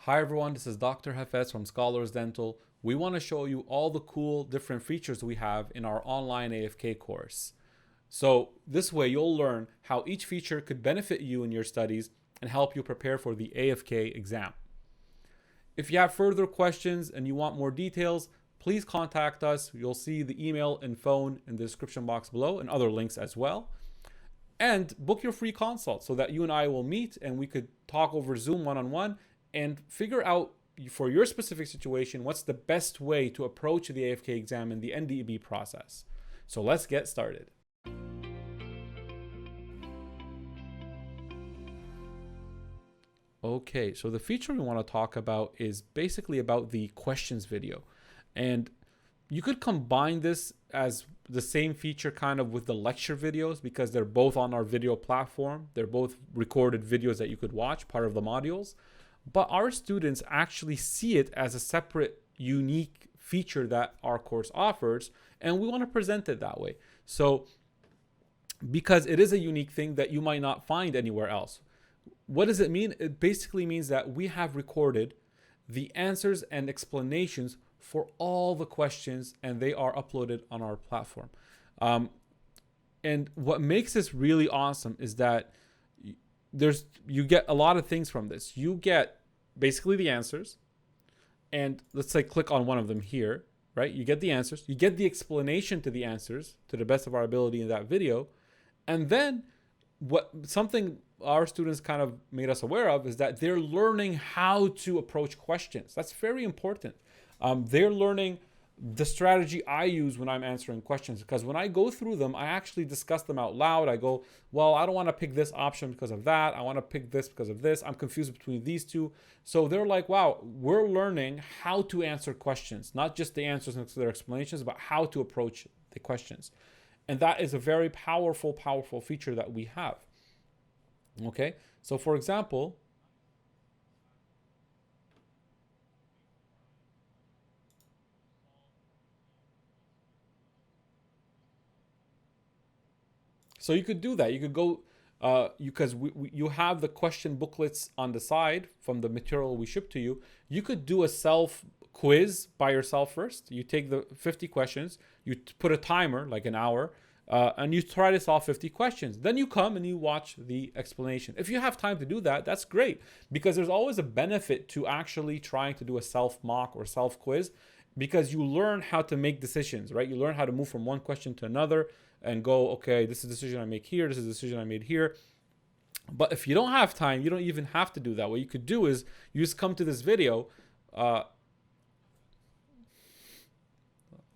Hi everyone, this is Dr. Hafez from Scholars Dental. We want to show you all the cool different features we have in our online AFK course. So this way you'll learn how each feature could benefit you in your studies and help you prepare for the AFK exam. If you have further questions and you want more details, please contact us. You'll see the email and phone in the description box below and other links as well. And book your free consult so that you and I will meet and we could talk over Zoom one-on-one and figure out for your specific situation what's the best way to approach the AFK exam in the NDEB process. So let's get started. Okay, so the feature we want to talk about is basically about the questions video. And you could combine this as the same feature kind of with the lecture videos because they're both on our video platform. They're both recorded videos that you could watch, part of the modules. But our students actually see it as a separate, unique feature that our course offers, and we want to present it that way. So, because it is a unique thing that you might not find anywhere else. What does it mean? It basically means that we have recorded the answers and explanations for all the questions, and they are uploaded on our platform. And what makes this really awesome is that you get a lot of things from this. You get basically the answers, and let's say click on one of them here, right? You get the answers, you get the explanation to the answers to the best of our ability in that video. And then something our students kind of made us aware of is that they're learning how to approach questions. That's very important. They're learning the strategy I use when I'm answering questions, because when I go through them, I actually discuss them out loud. I go, well, I don't want to pick this option because of that. I want to pick this because of this. I'm confused between these two. So they're like, wow, we're learning how to answer questions, not just the answers and their explanations, but how to approach the questions. And that is a very powerful feature that we have. Okay, so for example, so you could do that. You could go, because you have the question booklets on the side from the material we ship to you. You could do a self quiz by yourself first. You take the 50 questions, you put a timer, like an hour, and you try to solve 50 questions. Then you come and you watch the explanation. If you have time to do that, that's great, because there's always a benefit to actually trying to do a self mock or self quiz, because you learn how to make decisions, right? You learn how to move from one question to another and go, okay, this is a decision I make here, this is a decision I made here. But if you don't have time, you don't even have to do that. What you could do is you just come to this video. I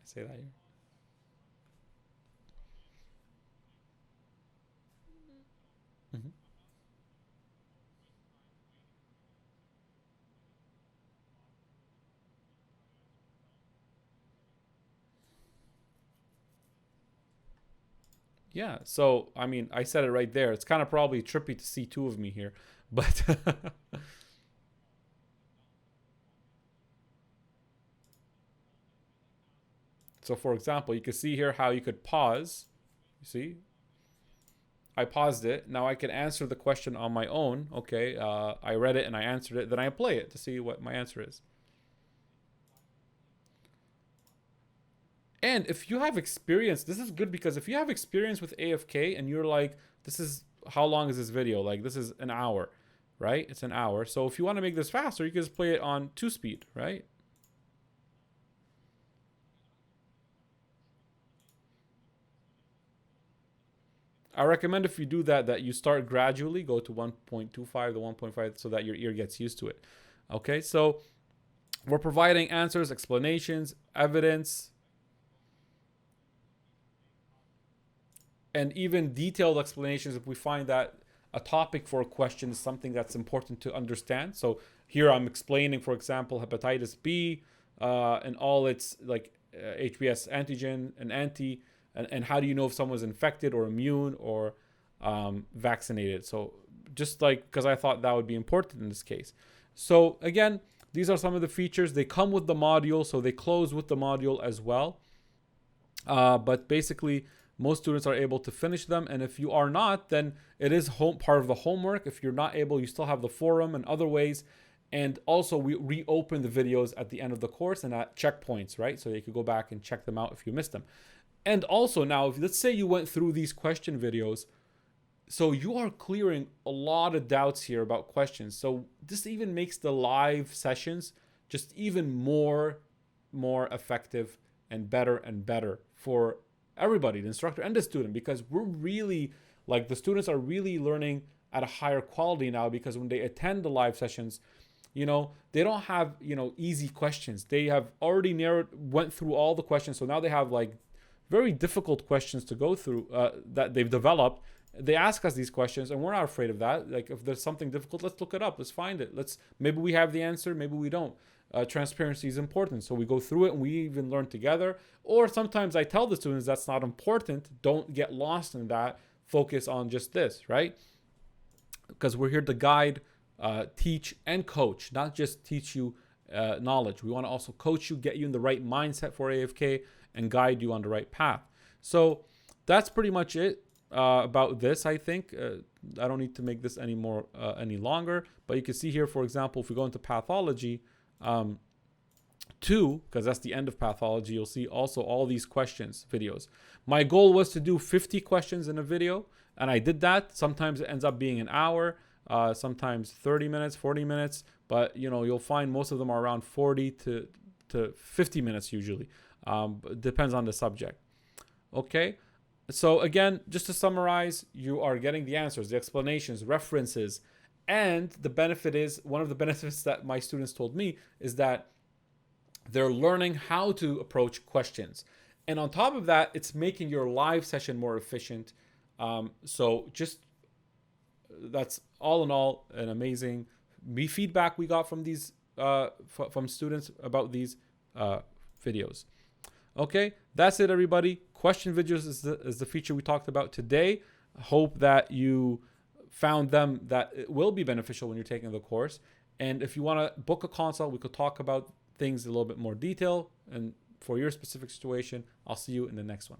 say that here. Mm-hmm. Yeah, so I mean, I said it right there. It's kind of probably trippy to see two of me here, but so for example, you can see here how you could pause. You see, I paused it. Now I can answer the question on my own. Okay, I read it and I answered it. Then I play it to see what my answer is. And if you have experience, this is good, because if you have experience with AFK and you're like, this is, how long is this video? Like, this is an hour, right? It's an hour. So if you want to make this faster, you can just play it on 2 speed, right? I recommend if you do that, that you start gradually, go to 1.25 to 1.5 so that your ear gets used to it. Okay, so we're providing answers, explanations, evidence, and even detailed explanations if we find that a topic for a question is something that's important to understand. So here I'm explaining, for example, hepatitis B and all its like HBs antigen and anti, and how do you know if someone's infected or immune or vaccinated. So just like, because I thought that would be important in this case. So again, these are some of the features. They come with the module, so they close with the module as well. But basically, most students are able to finish them, and if you are not, then it is part of the homework. If you're not able, you still have the forum and other ways. And also we reopen the videos at the end of the course and at checkpoints, right? So you could go back and check them out if you missed them. And also now, if let's say you went through these question videos, so you are clearing a lot of doubts here about questions. So this even makes the live sessions just even more effective and better for everybody, the instructor and the student, because we're really, like, the students are really learning at a higher quality now, because when they attend the live sessions, you know, they don't have, you know, easy questions. They have already went through all the questions. So now they have like very difficult questions to go through that they've developed. They ask us these questions and we're not afraid of that. Like, if there's something difficult, let's look it up. Let's find it. Maybe we have the answer, maybe we don't. Transparency is important. So we go through it and we even learn together. Or sometimes I tell the students that's not important. Don't get lost in that. Focus on just this, right? Because we're here to guide, teach, and coach, not just teach you knowledge. We want to also coach you, get you in the right mindset for AFK, and guide you on the right path. So that's pretty much it about this, I think. I don't need to make this any longer, but you can see here, for example, if we go into pathology 2, because that's the end of pathology, you'll see also all these questions videos. My goal was to do 50 questions in a video, and I did that. Sometimes it ends up being an hour, sometimes 30 minutes, 40 minutes, but you know, you'll find most of them are around 40 to 50 minutes usually. It depends on the subject. Okay, so again, just to summarize, you are getting the answers, the explanations, references, and the benefit is, one of the benefits that my students told me is that they're learning how to approach questions. And on top of that, it's making your live session more efficient. So just, that's all in all an amazing feedback we got from these from students about these videos. Okay, that's it, everybody. Question videos is the feature we talked about today. I hope that you found them, that it will be beneficial when you're taking the course. And if you want to book a consult, we could talk about things in a little bit more detail, and for your specific situation. I'll see you in the next one.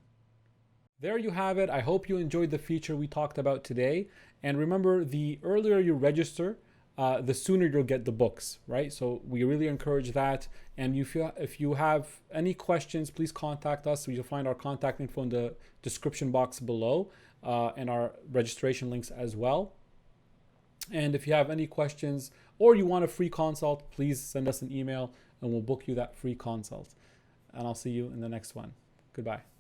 There you have it. I hope you enjoyed the feature we talked about today. And remember, the earlier you register, the sooner you'll get the books, right? So we really encourage that. And if you have any questions, please contact us. You'll find our contact info in the description box below, and our registration links as well. And if you have any questions or you want a free consult, please send us an email and we'll book you that free consult. And I'll see you in the next one. Goodbye.